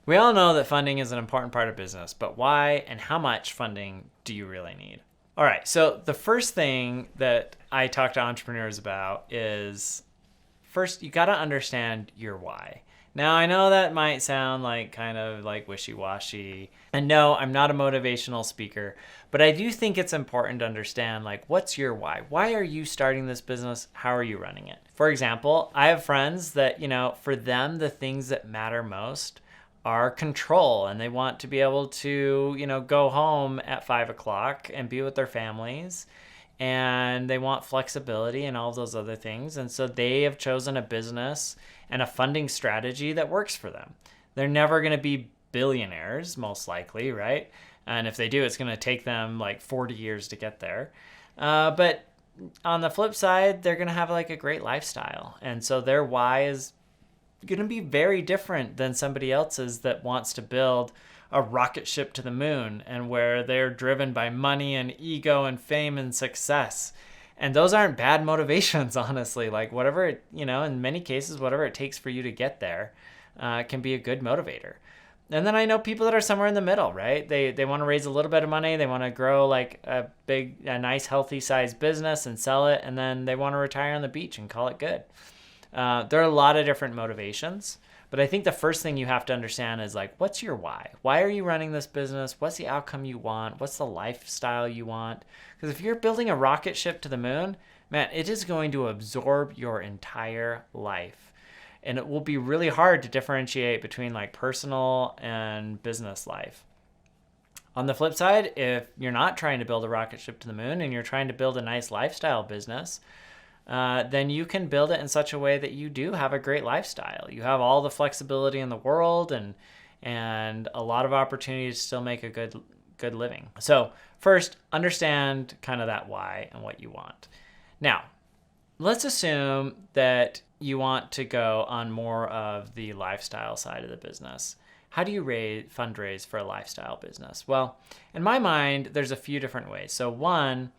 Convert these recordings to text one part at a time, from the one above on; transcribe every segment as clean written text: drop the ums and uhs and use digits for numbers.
We all know that funding is an important part of business, but why and how much funding do you really need? All right, so the first thing that I talk to entrepreneurs about is first, you got to understand your why. Now, I know that might sound like kind of like wishy washy. And no, I'm not a motivational speaker, but I do think it's important to understand like, what's your why? Why are you starting this business? How are you running it? For example, I have friends that, for them, the things that matter most are control, and they want to be able to, go home at 5 o'clock and be with their families, and they want flexibility and all those other things. And so they have chosen a business and a funding strategy that works for them. They're never going to be billionaires, most likely, right? And if they do, it's going to take them like 40 years to get there. But on the flip side, they're going to have like a great lifestyle. And so their why is going to be very different than somebody else's that wants to build a rocket ship to the moon, and where they're driven by money and ego and fame and success. And those aren't bad motivations, honestly. Like whatever, in many cases, whatever it takes for you to get there can be a good motivator. And then I know people that are somewhere in the middle, right? They want to raise a little bit of money. They want to grow like a nice, healthy sized business and sell it. And then they want to retire on the beach and call it good. There are a lot of different motivations, but I think the first thing you have to understand is like, what's your why? Why are you running this business? What's the outcome you want? What's the lifestyle you want? Because if you're building a rocket ship to the moon, man, it is going to absorb your entire life. And it will be really hard to differentiate between like personal and business life. On the flip side, if you're not trying to build a rocket ship to the moon and you're trying to build a nice lifestyle business, then you can build it in such a way that you do have a great lifestyle. You have all the flexibility in the world, and a lot of opportunities to still make a good living. So first, understand kind of that why and what you want. Now, let's assume that you want to go on more of the lifestyle side of the business. How do you fundraise for a lifestyle business? Well, in my mind, there's a few different ways. So one,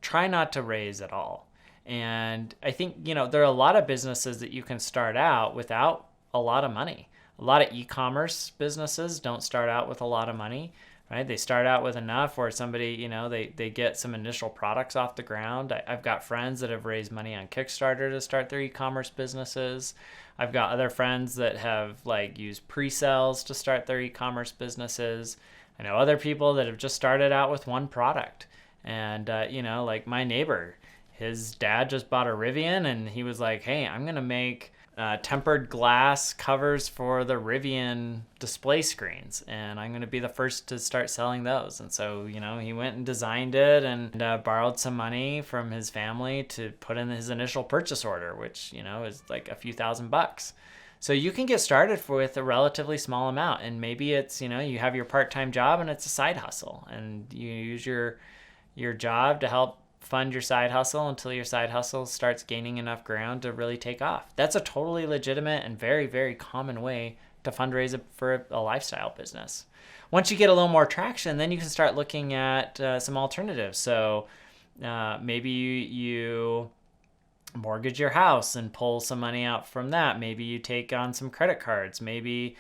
try not to raise at all. And I think, there are a lot of businesses that you can start out without a lot of money. A lot of e-commerce businesses don't start out with a lot of money, right? They start out with enough where somebody, they get some initial products off the ground. I've got friends that have raised money on Kickstarter to start their e-commerce businesses. I've got other friends that have like used pre-sales to start their e-commerce businesses. I know other people that have just started out with one product. And, like my neighbor, his dad just bought a Rivian, and he was like, hey, I'm going to make tempered glass covers for the Rivian display screens, and I'm going to be the first to start selling those. And so, he went and designed it and borrowed some money from his family to put in his initial purchase order, which, is like a few $1,000s. So you can get started with a relatively small amount, and maybe it's, you have your part-time job and it's a side hustle, and you use your job to help fund your side hustle until your side hustle starts gaining enough ground to really take off. That's a totally legitimate and very, very common way to fundraise for a lifestyle business. Once you get a little more traction, then you can start looking at some alternatives. So maybe you mortgage your house and pull some money out from that. Maybe you take on some credit cards. Maybe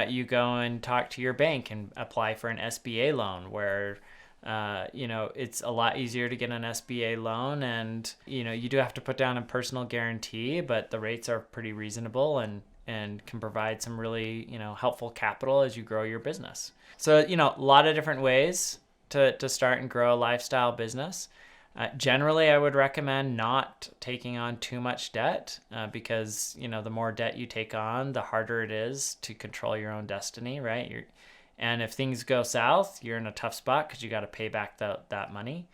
you go and talk to your bank and apply for an SBA loan where it's a lot easier to get an SBA loan, and, you do have to put down a personal guarantee, but the rates are pretty reasonable and can provide some really, helpful capital as you grow your business. So, a lot of different ways to start and grow a lifestyle business. Generally, I would recommend not taking on too much debt because, the more debt you take on, the harder it is to control your own destiny, right? And if things go south, you're in a tough spot because you got to pay back that money.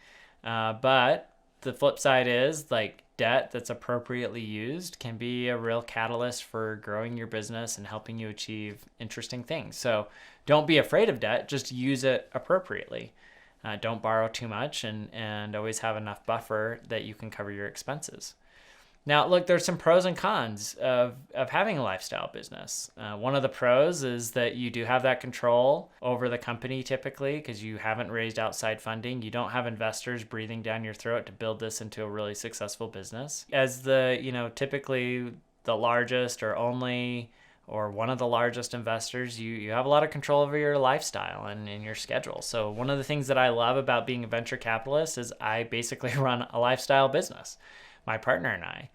But the flip side is like debt that's appropriately used can be a real catalyst for growing your business and helping you achieve interesting things. So don't be afraid of debt, just use it appropriately. Don't borrow too much, and always have enough buffer that you can cover your expenses. Now, look, there's some pros and cons of having a lifestyle business. One of the pros is that you do have that control over the company typically because you haven't raised outside funding. You don't have investors breathing down your throat to build this into a really successful business. As typically the largest or only or one of the largest investors, you have a lot of control over your lifestyle and your schedule. So one of the things that I love about being a venture capitalist is I basically run a lifestyle business. My partner and I,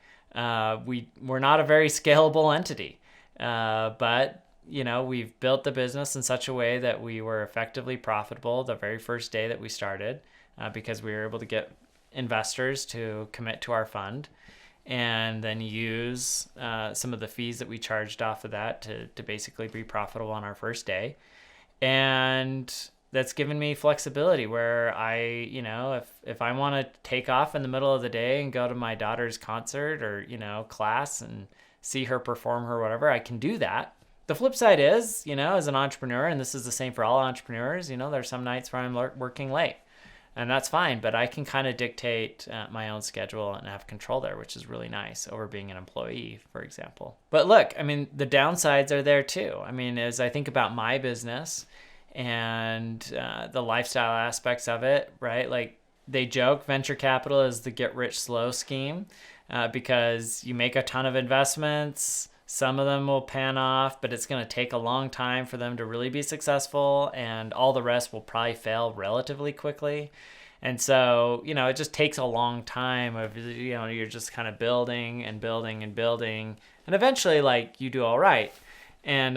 we're not a very scalable entity, but we've built the business in such a way that we were effectively profitable the very first day that we started, because we were able to get investors to commit to our fund, and then use some of the fees that we charged off of that to basically be profitable on our first day. And that's given me flexibility where if I want to take off in the middle of the day and go to my daughter's concert or, class and see her perform or whatever, I can do that. The flip side is, as an entrepreneur, and this is the same for all entrepreneurs, there's some nights where I'm working late. And that's fine, but I can kind of dictate my own schedule and have control there, which is really nice over being an employee, for example. But look, the downsides are there too. As I think about my business and the lifestyle aspects of it, right? Like they joke venture capital is the get rich slow scheme, because you make a ton of investments. Some of them will pan off, but it's going to take a long time for them to really be successful, and all the rest will probably fail relatively quickly. And so, it just takes a long time of, you're just kind of building and building and building, and eventually, you do all right. And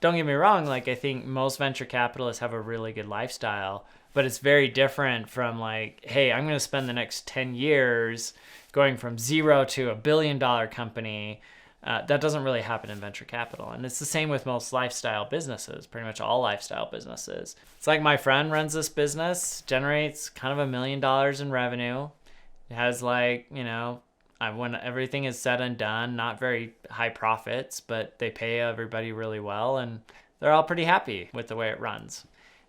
don't get me wrong, I think most venture capitalists have a really good lifestyle, but it's very different from hey, I'm going to spend the next 10 years going from zero to $1 billion company. That doesn't really happen in venture capital. And it's the same with most lifestyle businesses, pretty much all lifestyle businesses. It's like my friend runs this business, generates kind of $1 million in revenue. It has when everything is said and done, not very high profits, but they pay everybody really well, and they're all pretty happy with the way it runs.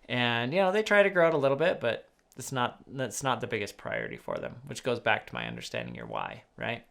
And, they try to grow it a little bit, but that's not the biggest priority for them, which goes back to my understanding your why, right?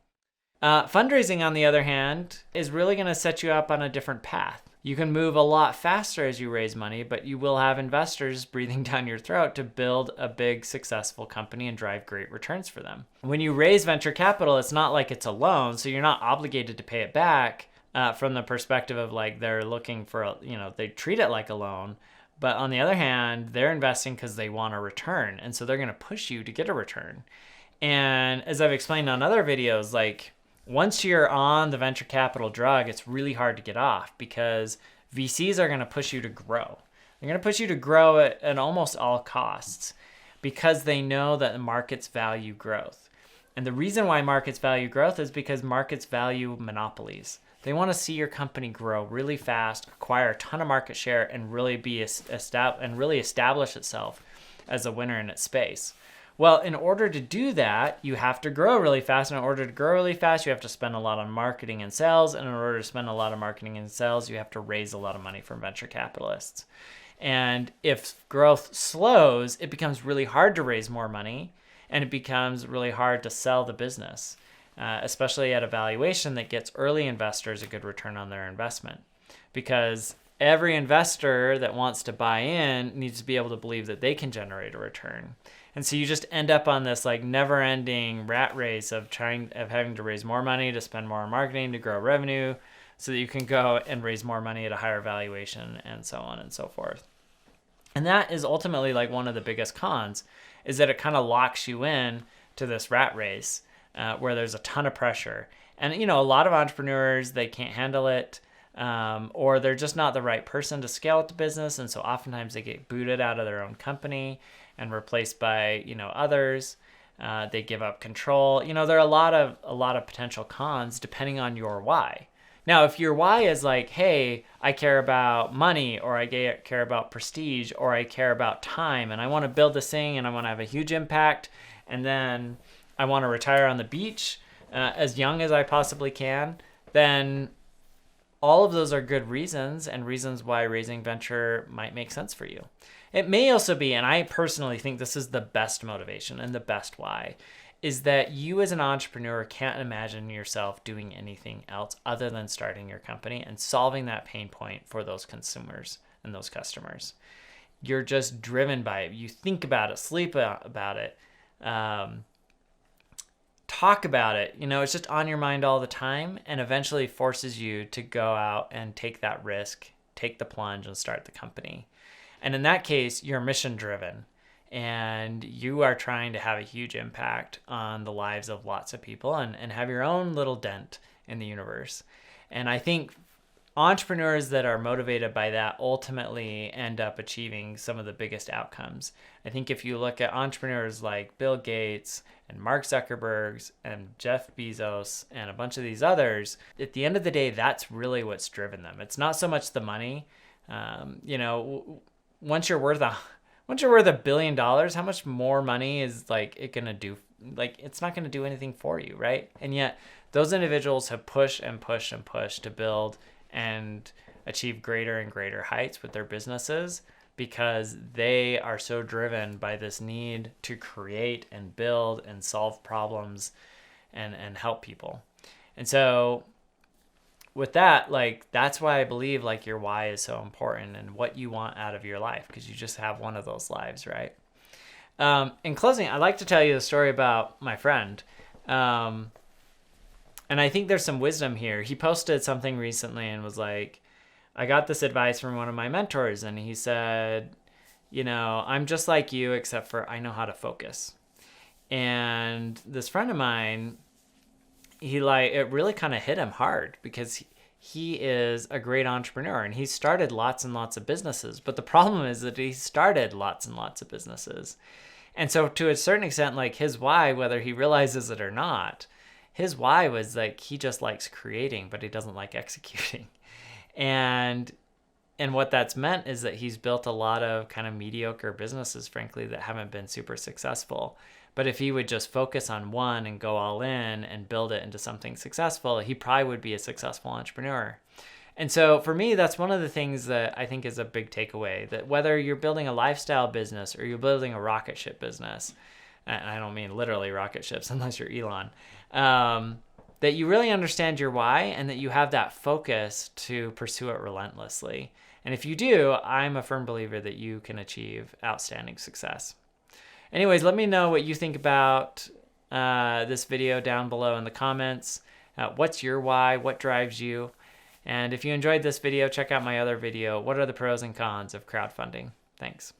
Fundraising, on the other hand, is really going to set you up on a different path. You can move a lot faster as you raise money, but you will have investors breathing down your throat to build a big, successful company and drive great returns for them. When you raise venture capital, it's not like it's a loan, so you're not obligated to pay it back from the perspective of they're looking for, they treat it like a loan. But on the other hand, they're investing because they want a return, and so they're going to push you to get a return. And as I've explained on other videos, once you're on the venture capital drug, it's really hard to get off because VCs are going to push you to grow. They're going to push you to grow at almost all costs because they know that the markets value growth. And the reason why markets value growth is because markets value monopolies. They want to see your company grow really fast, acquire a ton of market share, and really establish itself as a winner in its space. Well, in order to do that, you have to grow really fast. And in order to grow really fast, you have to spend a lot on marketing and sales. And in order to spend a lot of marketing and sales, you have to raise a lot of money from venture capitalists. And if growth slows, it becomes really hard to raise more money, and it becomes really hard to sell the business, especially at a valuation that gets early investors a good return on their investment. Because every investor that wants to buy in needs to be able to believe that they can generate a return. And so you just end up on this never-ending rat race of having to raise more money, to spend more on marketing, to grow revenue, so that you can go and raise more money at a higher valuation, and so on and so forth. And that is ultimately one of the biggest cons, is that it kind of locks you in to this rat race where there's a ton of pressure. And a lot of entrepreneurs, they can't handle it, or they're just not the right person to scale up the business, and so oftentimes they get booted out of their own company and replaced by others. They give up control. There are a lot of potential cons depending on your why. Now, if your why is hey, I care about money, or I care about prestige, or I care about time, and I want to build this thing, and I want to have a huge impact, and then I want to retire on the beach as young as I possibly can, then all of those are good reasons, and reasons why raising venture might make sense for you. It may also be, and I personally think this is the best motivation and the best why, is that you as an entrepreneur can't imagine yourself doing anything else other than starting your company and solving that pain point for those consumers and those customers. You're just driven by it. You think about it, sleep about it, talk about it. It's just on your mind all the time, and eventually forces you to go out and take that risk, take the plunge, and start the company. And in that case, you're mission driven, and you are trying to have a huge impact on the lives of lots of people and have your own little dent in the universe. And I think entrepreneurs that are motivated by that ultimately end up achieving some of the biggest outcomes. I think if you look at entrepreneurs like Bill Gates and Mark Zuckerberg and Jeff Bezos and a bunch of these others, at the end of the day, that's really what's driven them. It's not so much the money. Once you're worth $1 billion, how much more money is it gonna do? It's not gonna do anything for you, right? And yet those individuals have pushed and pushed and pushed to build and achieve greater and greater heights with their businesses, because they are so driven by this need to create and build and solve problems and help people. And so with that, that's why I believe your why is so important and what you want out of your life, because you just have one of those lives, right? In closing, I'd like to tell you the story about my friend. And I think there's some wisdom here. He posted something recently and was like, I got this advice from one of my mentors, and he said, I'm just like you, except for I know how to focus. And this friend of mine, it really kind of hit him hard, because he is a great entrepreneur and he started lots and lots of businesses. But the problem is that he started lots and lots of businesses. And so to a certain extent, his why, whether he realizes it or not, his why was he just likes creating, but he doesn't like executing. And what that's meant is that he's built a lot of kind of mediocre businesses, frankly, that haven't been super successful. But if he would just focus on one and go all in and build it into something successful, he probably would be a successful entrepreneur. And so for me, that's one of the things that I think is a big takeaway, that whether you're building a lifestyle business or you're building a rocket ship business, and I don't mean literally rocket ships unless you're Elon, that you really understand your why and that you have that focus to pursue it relentlessly. And if you do, I'm a firm believer that you can achieve outstanding success. Anyways, let me know what you think about this video down below in the comments. What's your why? What drives you? And if you enjoyed this video, check out my other video, What are the pros and cons of crowdfunding? Thanks.